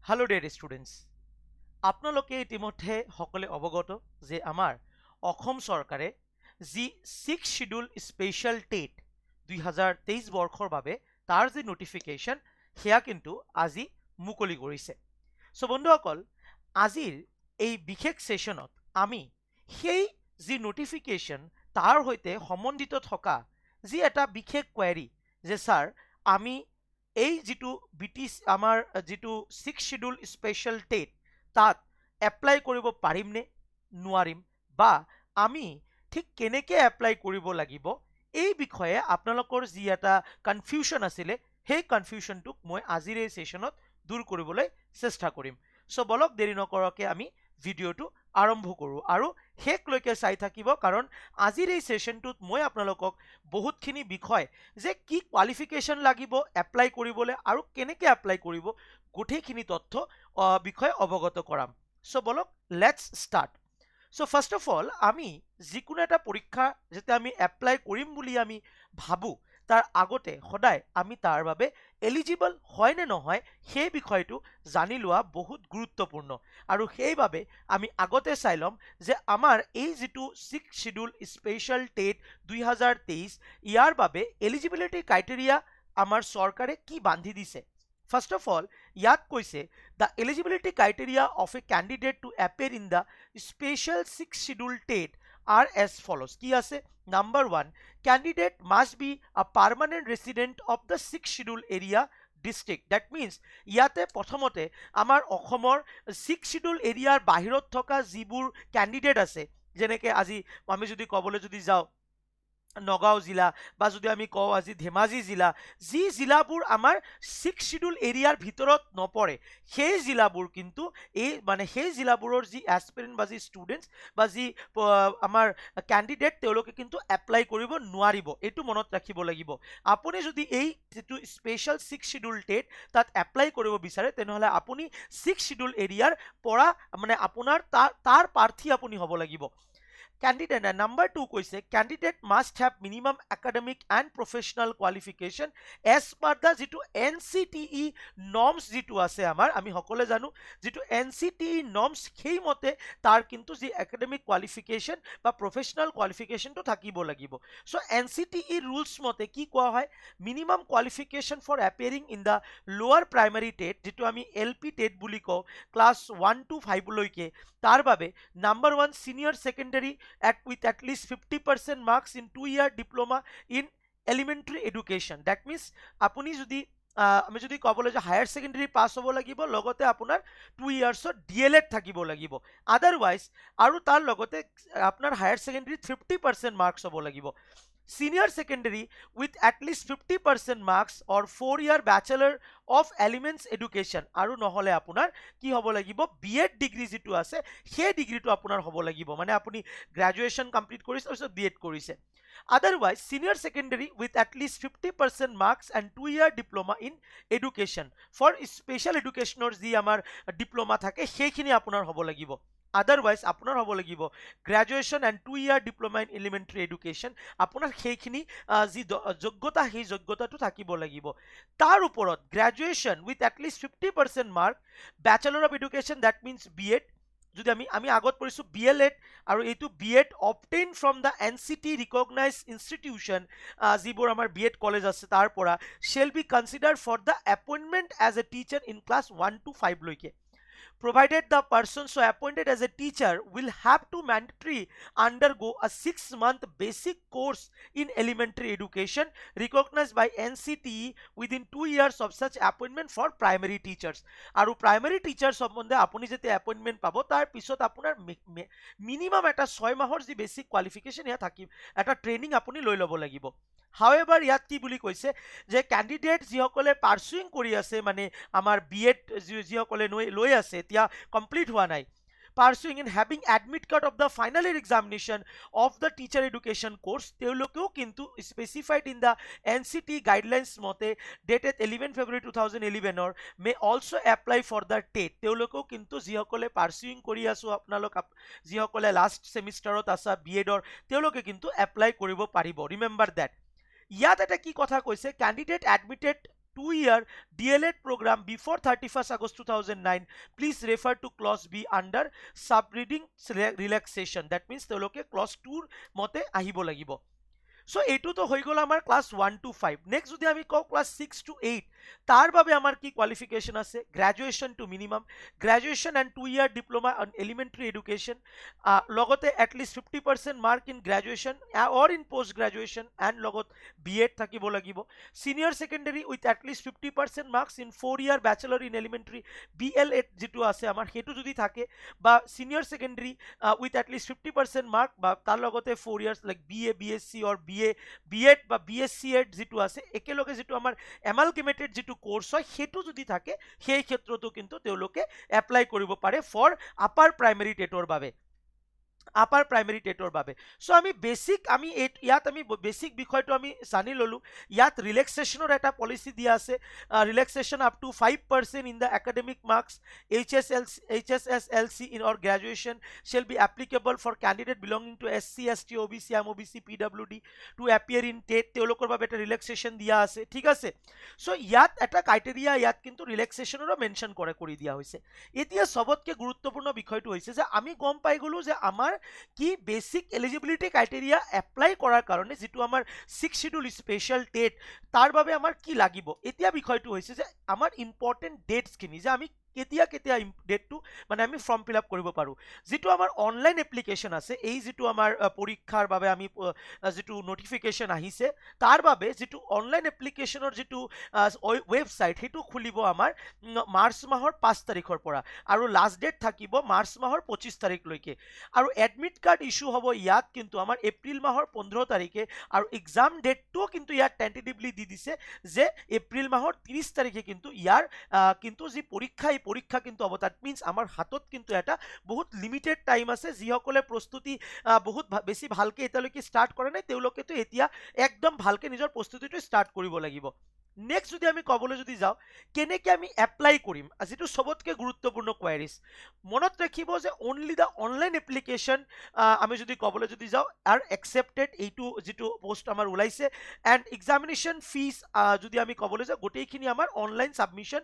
Hello dear students. আপোনালোকে ইতিমধ্যে সকলে অৱগত যে আমাৰ অসম চৰকাৰে যি 6 শিডিউল স্পেশাল টেট 2023 বৰ্ষৰ বাবে তাৰ যি নোটিফিকেশন সেয়া কিন্তু আজি মুকলি কৰিছে। সো বন্ধুসকল, আজিৰ এই বিশেষ সেশনত আমি সেই যি নোটিফিকেশন তাৰ হৈতে সম্বন্ধিত থকা যি এটা বিশেষ কোৱেৰি যে স্যাৰ আমি এই যেটো বিটিছ আমাৰ যেটো 6 শিডিউল স্পেশাল টেট তাত এপ্লাই কৰিব পাৰিম নে নোৱাৰিম বা আমি ঠিক কেনেকৈ এপ্লাই কৰিব লাগিব এই বিষয়ে আপোনালোকৰ যি এটা কনফিউজন আছিল সেই কনফিউজনটোক মই আজিৰ এই সেশনত দূৰ কৰিবলৈ চেষ্টা কৰিম। সো বলক দেৰি নকৰাকৈ আমি ভিডিঅ'টো আৰম্ভ কৰোঁ আৰু শেষলৈকে চাই থাকিব, কাৰণ আজিৰ এই সেশনটোত মই আপোনালোকক বহুতখিনি বিষয় যে কি কোৱালিফিকেশ্যন লাগিব এপ্লাই কৰিবলৈ আৰু কেনেকৈ এপ্লাই কৰিব গোটেইখিনি তথ্য বিষয়ে অৱগত কৰাম। সো বলক let's start. So first of all আমি যিকোনো এটা পৰীক্ষা যেতিয়া আমি এপ্লাই কৰিম বুলি আমি ভাবো তাৰ আগতে সদায় আমি তাৰ বাবে এলিজিবল হয় নে নহয় সেই বিষয়টো জানি লোৱা বহুত গুৰুত্বপূৰ্ণ, আৰু সেইবাবে আমি আগতে চাই ল'ম যে আমাৰ এই যেটো 6 শিডিউল স্পেশাল টেট 2023 ইয়াৰ বাবে এলিজিবিলিটি ক্ৰাইটেৰিয়া আমাৰ চৰকাৰে কি বান্ধি দিছে। First of all, ইয়াত কৈছে the eligibility criteria of a candidate to appear in the special 6 schedule TET are as follows. কি আছে? Number 1, candidate must be a permanent resident of the 6 schedule area district. That means ইয়াতে প্ৰথমতে আমাৰ অসমৰ 6 schedule এৰিয়াৰ বাহিৰত থকা যিবোৰ ক্যান্ডিডেট আছে, যেনেকৈ আজি আমি যদি ক'বলৈ যদি যাওঁ নগাঁও জিলা বা যদি আমি কওঁ আজি ধেমাজি জিলা, যি জিলাবোৰ আমাৰ 6 শিডিউল এৰিয়াৰ ভিতৰত নপৰে সেই জিলাবোৰ কিন্তু এই সেই জিলাবোৰৰ যি এসপিৰেন্ট বা যি ষ্টুডেন্টস বা যি আমাৰ ক্যান্ডিডেট তেওঁলোকে কিন্তু এপ্লাই কৰিব নোৱাৰিব। এইটো মনত ৰাখিব লাগিব। আপুনি যদি এই যেটো স্পেশাল 6 শিডিউল টেট তাত এপ্লাই কৰিব বিচাৰে তেনেহলে আপুনি 6 শিডিউল এৰিয়াৰ পৰা আপোনাৰ তাৰ প্ৰাৰ্থী আপুনি হ'ব লাগিব। Candidate number 2 কৈছে candidate must have minimum academic and professional qualification as per the যেটো NCTE norms যেটো আছে আমাৰ আমি সকলে জানো যেটো NCTE norms সেই মতে তাৰ কিন্তু যি একাডেমিক কোৱালিফিকেশন বা প্ৰফেশনাল কোৱালিফিকেশনটো থাকিব লাগিব। সো NCTE rules মতে কি কোৱা হয়, minimum qualification for appearing in the lower primary TET যেটো আমি LP TET বুলি কওঁ ক্লাস 1 to 5 লৈকে, তাৰ বাবে number 1 senior secondary with at least 50% marks in 2-year diploma in elementary education. That means আপুনি যদি আমি যদি ক'বলৈ যে হায়াৰ সেকেন্ডাৰী পাস হ'ব লাগিব, লগতে আপোনাৰ 2 ইয়াৰ্ছৰ DLED থাকিব লাগিব। আদাৰৱাইজ আৰু তাৰ লগতে আপোনাৰ হায়াৰ সেকেন্ডাৰী 50% মাৰ্কস হ'ব লাগিব। Senior secondary with at least 50% marks or 4-year bachelor of elements education আৰু নহলে আপোনাৰ কি হ'ব লাগিব BEd ডিগ্ৰী যেটো আছে সেই ডিগ্ৰীটো আপোনাৰ হ'ব লাগিব, আপুনি গ্ৰেজুৱেচন কমপ্লিট কৰিছে আৰু BEd কৰিছে। Otherwise, senior secondary with at least 50% marks and 2-year diploma in education for special educationer যি আমাৰ ডিপ্লোমা থাকে সেইখিনি আপোনাৰ হ'ব লাগিব। Otherwise আপোনাৰ হ'ব লাগিব graduation and 2-year diploma in elementary education, আপোনাৰ সেইখিনি যি যোগ্যতা সেই যোগ্যতাটো থাকিব লাগিব। তাৰ ওপৰত graduation with at least 50% mark, bachelor of education that means BEd, যদি আমি আগত পঢ়িছো BLEd আৰু এইটো BEd obtained from the NCT recognized institution যিবোৰ আমাৰ BEd কলেজ আছে তাৰ পৰা shall be considered for the appointment as a teacher in class 1 to 5 লৈকে, provided the person so appointed as a teacher will have to mandatory undergo a 6-month basic course in elementary education recognized by NCTE within 2 years of such appointment for primary teachers. আৰু primary teacher সম্বন্ধে আপুনি যেতিয়া appointment পাব তাৰ পিছত আপোনাৰ minimum এটা 6 মাহৰ যি বেসিক কোৱালিফিকেশন ইয়া থাকিব, এটা ট্ৰেইনিং আপুনি লৈ ল'ব লাগিব। However, ইয়াত কি বুলি কৈছে যে ক্যান্ডিডেট যিসকলে পাৰ্সুইং কৰি আছে আমাৰ BEd যিসকলে লৈ আছে এতিয়া কমপ্লিট হোৱা নাই, pursuing and having admit card of the final year examination of the teacher education course, তেওঁলোকেও কিন্তু specified in the NCT guidelines মতে dated 11 February 2011 or may also apply for the TET, তেওঁলোকেও কিন্তু যিসকলে pursuing কৰি আছো আপোনালোক যিসকলে লাষ্ট সেমিষ্টাৰত আছে BEdৰ তেওঁলোকে কিন্তু এপ্লাই কৰিব পাৰিব। ৰিমেম্বাৰ দ্যাট ইয়াত এটা কি কথা কৈছে, candidate admitted 2-year DLED program before 31st August 2009, please refer to clause B under subreading relaxation. That means তেওঁলোকে clause 2 মতে আহিব লাগিব। সো এইটো তো হৈ গ'ল আমাৰ ক্লাছ 1 to 5। নেক্সট যদি আমি কওঁ ক্লাছ 6 to 8, তাৰ বাবে আমাৰ কি কোৱালিফিকেশ্যন আছে? Graduation to minimum, graduation and 2-year diploma on elementary education, লগতে at least 50% mark in graduation or in post graduation and লগত BEd থাকিব লাগিব। Senior secondary with at least 50% marks in 4-year bachelor in elementary BLEd যিটো আছে আমাৰ সেইটো যদি থাকে, বা senior secondary with at least 50% mark বা তাৰ লগতে 4 years like BA BSc or BEd বা BSc যিটো আছে একেলগে যিটো আমাৰ এমালগেমেটেড যিটো কোৰ্স হয় সেইটো যদি থাকে, সেই ক্ষেত্ৰতো কিন্তু তেওঁলোকে এপ্লাই কৰিব পাৰে ফৰ আপাৰ প্ৰাইমেৰী টেটৰ বাবে। আপাৰ প্ৰাইমেৰী টেটৰ বাবে। সো আমি বেসিক আমি ইয়াত আমি বেসিক বিষয়টো আমি জানি ললো। ইয়াত ৰিলেক্সেশ্যনৰ এটা পলিচি দিয়া আছে, relaxation up to 5% in the academic marks HSSLC in or graduation shall be applicable for candidate belonging to SC ST OBC MOBC PWD to appear in TET। তেওঁলোকৰ বাবে এটা ৰিলেক্সেশ্যন দিয়া আছে, ঠিক আছে। সো ইয়াত এটা ক্ৰাইটেৰিয়া ইয়াত কিন্তু ৰিলেক্সেশ্যনৰো মেনশ্যন কৰি দিয়া হৈছে। এতিয়া সবতকে গুৰুত্বপূৰ্ণ বিষয়টো হৈছে যে আমি গম পাই গলো যে আমাৰ কি বেসিক এলিজিবিলিটি ক্ৰাইটেৰিয়া এপ্লাই কৰাৰ কাৰণে যিটো আমাৰ 6 শিডিউল স্পেশাল টেট তাৰ বাবে আমাৰ কি লাগিব। এতিয়া বিষয়টো হৈছে যে আমাৰ ইম্পৰ্টেন্ট ডেটছখিনি যে আমি কেতিয়া কেতিয়া ডেটটো মানে আমি ফৰ্ম ফিল আপ কৰিব পাৰোঁ। যিটো আমাৰ অনলাইন এপ্লিকেশ্যন আছে, এই যিটো আমাৰ পৰীক্ষাৰ বাবে আমি যিটো নটিফিকেশ্যন আহিছে তাৰ বাবে যিটো অনলাইন এপ্লিকেশ্যনৰ যিটো ৱেবছাইট সেইটো খুলিব আমাৰ মাৰ্চ মাহৰ 5 তাৰিখৰ পৰা, আৰু লাষ্ট ডেট থাকিব মাৰ্চ মাহৰ 25 তাৰিখলৈকে। আৰু এডমিট কাৰ্ড ইস্যু হ'ব ইয়াত কিন্তু আমাৰ এপ্ৰিল মাহৰ 15 তাৰিখে, আৰু এক্সাম ডেটটোও কিন্তু ইয়াত টেন্টেটিভলি দি দিছে যে এপ্ৰিল মাহৰ 30 তাৰিখে কিন্তু ইয়াৰ কিন্তু যি পৰীক্ষা এই পৰীক্ষা কিন্তু হ'ব। দ্যাট মিন্স আমাৰ হাতত কিন্তু এটা বহুত লিমিটেড টাইম আছে। যিসকলে প্ৰস্তুতি বহুত বেছি ভালকে এতিয়ালৈকে ষ্টাৰ্ট কৰা নাই তেওঁলোকেতো এতিয়া একদম ভালকে নিজৰ প্ৰস্তুতিটো ষ্টাৰ্ট কৰিব লাগিব। নেক্সট যদি আমি ক'বলৈ যদি যাওঁ কেনেকৈ আমি এপ্লাই কৰিম, যিটো সবতকৈ গুৰুত্বপূৰ্ণ কোৱাৰিজ মনত ৰাখিব যে অনলি দ্য অনলাইন এপ্লিকেশ্যন আমি যদি ক'বলৈ যদি যাওঁ আৰ একচেপ্টেড, এইটো যিটো পোষ্ট আমাৰ ওলাইছে। এণ্ড এক্সামিনেশ্যন ফিজ যদি আমি ক'বলৈ যাওঁ গোটেইখিনি আমাৰ অনলাইন ছাবমিশ্যন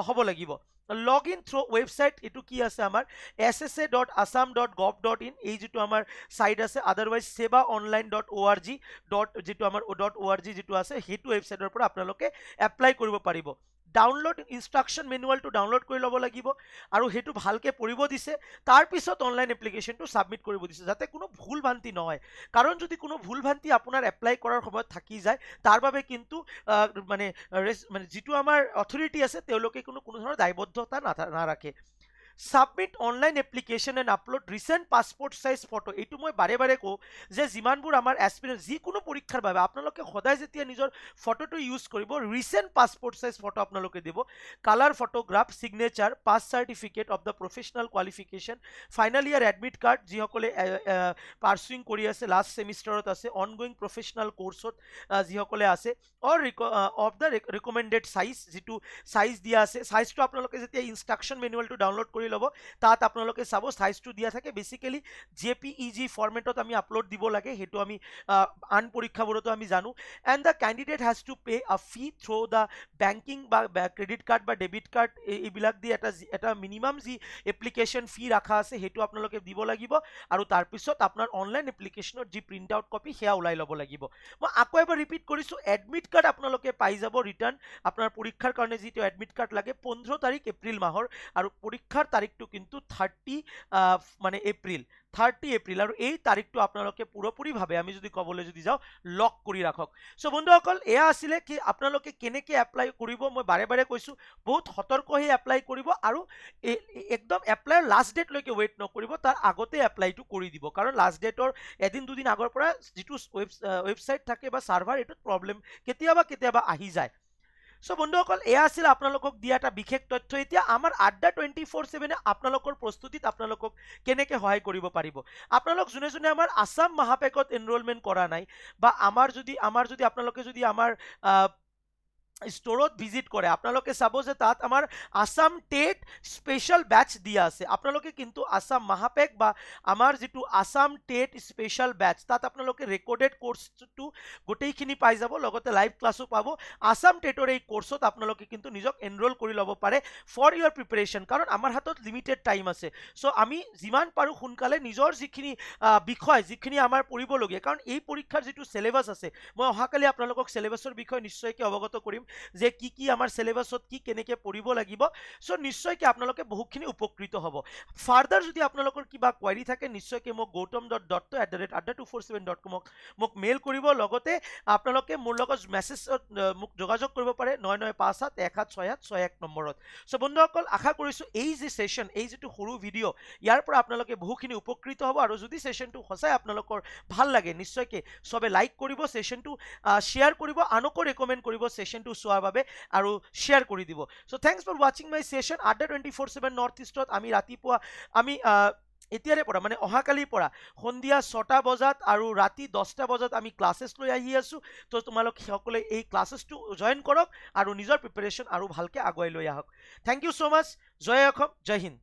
হ'ব লাগিব। লগ ইন থ্ৰু ৱেবছাইট এইটো কি আছে আমাৰ ssa.assam.gov.in, এই যিটো আমাৰ সাইট আছে। আদাৰৱাইজ sevaonline.org যিটো আমাৰ .org যিটো আছে সেইটো ৱেবছাইটৰ পৰা আপোনালোকে এপ্লাই কৰিব পাৰিব। ডাউনলোড ইনষ্ট্ৰাকশ্যন মেনুৱেলটো ডাউনলোড কৰি ল'ব লাগিব, আৰু সেইটো ভালকে পঢ়িব দিছে। তাৰপিছত অনলাইন এপ্লিকেশ্যনটো ছাবমিট কৰিব দিছে যাতে কোনো ভুল ভ্ৰান্তি নহয়। কাৰণ যদি কোনো ভুল ভ্ৰান্তি আপোনাৰ এপ্লাই কৰাৰ সময়ত থাকি যায় তাৰ বাবে কিন্তু মানে যিটো আমাৰ অথৰিটি আছে তেওঁলোকে কোনো ধৰণৰ দায়বদ্ধতা নাৰাখে। Submit online application and upload recent passport size photo. এইটো মই বাৰে বাৰে কওঁ যে যিমানবোৰ আমাৰ এছপিৰেণ্ট যিকোনো পৰীক্ষাৰ বাবে আপোনালোকে সদায় যেতিয়া নিজৰ ফটোটো ইউজ কৰিব ৰিচেণ্ট পাছপোৰ্ট সাইজ ফটো আপোনালোকে দিব। Colour photograph, signature, pass certificate of the professional qualification, final year admit card যিসকলে পাৰ্চুইং কৰি আছে লাষ্ট ছেমিষ্টাৰত আছে, অনগোয়িং প্ৰফেশ্যনেল কোৰ্ছত যিসকলে আছে, অৰ অফ দ্য ৰিকমেণ্ডেড সাইজ যিটো সাইজ দিয়া আছে। সাইজটো আপোনালোকে যেতিয়া ইনষ্ট্ৰাকশ্যন মেনুৱেলটো ডাউনলোড কৰি ল'ব তাত আপোনালোকে চাব সাইজটো দিয়া থাকে। বেচিকেলি JPEG ফৰ্মেটত আমি আপলোড দিব লাগে, সেইটো আমি আন পৰীক্ষাবোৰতো আমি জানো। And the candidate has to pay a Phi through the banking বা ক্ৰেডিট কাৰ্ড বা ডেবিট কাৰ্ড এইবিলাক দি এটা মিনিমাম যি এপ্লিকেশ্যন ফি ৰাখা আছে সেইটো আপোনালোকে দিব লাগিব, আৰু তাৰপিছত আপোনাৰ অনলাইন এপ্লিকেশ্যনৰ যি প্ৰিণ্ট আউট কপি সেয়া ওলাই ল'ব লাগিব। মই আকৌ এবাৰ ৰিপিট কৰিছোঁ, এডমিট কাৰ্ড আপোনালোকে পাই যাব ৰিটাৰ্ণ আপোনাৰ পৰীক্ষাৰ কাৰণে যিটো এডমিট কাৰ্ড লাগে 15 তাৰিখ এপ্ৰিল মাহৰ, আৰু পৰীক্ষাৰ তাৰিখটো কিন্তু 30 এপ্ৰিল, আৰু এই তাৰিখটো আপোনালোকে পুৰোপুৰিভাৱে আমি যদি ক'বলৈ যদি যাওঁ লক কৰি ৰাখক। সো বন্ধুসকল এয়া আছিলে কি আপোনালোকে কেনেকৈ এপ্লাই কৰিব। মই বাৰে বাৰে কৈছোঁ বহুত সতৰ্ক হৈ এপ্লাই কৰিব, আৰু একদম এপ্লাইৰ লাষ্ট ডেটলৈকে ৱেইট নকৰিব, তাৰ আগতে এপ্লাইটো কৰি দিব। কাৰণ লাষ্ট ডেটৰ এদিন দুদিন আগৰ পৰা যিটো ৱেবছাইট থাকে বা ছাৰ্ভাৰ এইটোত প্ৰব্লেম কেতিয়াবা আহি যায়। সো বন্ধুসকল এয়া আছিল আপোনালোকক দিয়া এটা বিশেষ তথ্য। এতিয়া আমাৰ আড্ডা 24/7 আপোনালোকৰ প্ৰস্তুতিত আপোনালোকক কেনেকৈ সহায় কৰিব পাৰিব। আপোনালোক যোনে যোনে আমাৰ আসাম মহাপেকত এনৰোলমেণ্ট কৰা নাই, বা আমাৰ যদি আপোনালোকে যদি আমাৰ ষ্টৰত ভিজিট কৰে আপোনালোকে চাব যে তাত আমাৰ আসাম টেট স্পেশাল বেচ দিয়া আছে আপোনালোকে কিন্তু আসাম মহাপেক বা আমাৰ যেটো আসাম টেট স্পেশাল বেচ তাত আপোনালোকে ৰেকৰ্ডেড কোৰ্সটো গোটেইখিনি পাই যাব লগতে লাইভ ক্লাসও পাব আসাম টেটৰ এই কোৰ্সত আপোনালোকে কিন্তু নিজক এনৰোল কৰি ল'ব পাৰে ফৰ ইয়োৰ প্ৰিপাৰেচন কাৰণ আমাৰ হাতত লিমিটেড টাইম আছে সো আমি যিমান পাৰো সোনকালে নিজৰ যিখিনি বিষয় যিখিনি আমাৰ পঢ়িবলগীয়া কাৰণ এই পৰীক্ষাৰ যেটো সিলেবাস আছে মই অহাকালি আপোনালোকক সিলেবাসৰ বিষয় নিশ্চয়কৈ অৱগত কৰিম যে কি আমাৰ সিলেবাসত কি কেনেকৈ পঢ়িব লাগিব সো নিশ্চয়কৈ আপোনালোকে বহুখিনি উপকৃত হ'ব ফাৰ্দাৰ যদি আপোনালোকৰ কিবা কোৱাৰি থাকে নিশ্চয়কৈ মোক gautam.dotto@247.com মোক মেইল কৰিব লগতে আপোনালোকে মোৰ লগত মেছেজত মোক যোগাযোগ কৰিব পাৰে 9957176761 নম্বৰত সো বন্ধুসকল আশা কৰিছো এই যে সেশন এই যেটো সৰু ভিডিও ইয়াৰ পৰা আপোনালোকে বহুখিনি উপকৃত হ'ব আৰু যদি সেশনটো সঁচাই আপোনালোকৰ ভাল লাগে নিশ্চয়কৈ সবে লাইক কৰিব সেশনটো শেয়াৰ কৰিব আনকো ৰেকমেণ্ড কৰিব সেশনটো চোৱাৰ বাবে আৰু শেয়াৰ কৰি দিব so thanks for watching my session Adda 24/7 north ইষ্টত আমি ৰাতিপুৱা আমি এতিয়াৰে পৰা মানে অহাকালিৰ পৰা সন্ধিয়া 6টা বজাত আৰু ৰাতি 10টা বজাত আমি ক্লাसेस লৈ আহি আছো তো তোমালোক সকলে এই ক্লাसेसটো জয়েন কৰক আৰু নিজৰ প্ৰিপাৰেচন আৰু ভালকে আগুৱাই লৈ আহক থ্যাংক ইউ সো মাচ জয় অসম জয় হিন্দ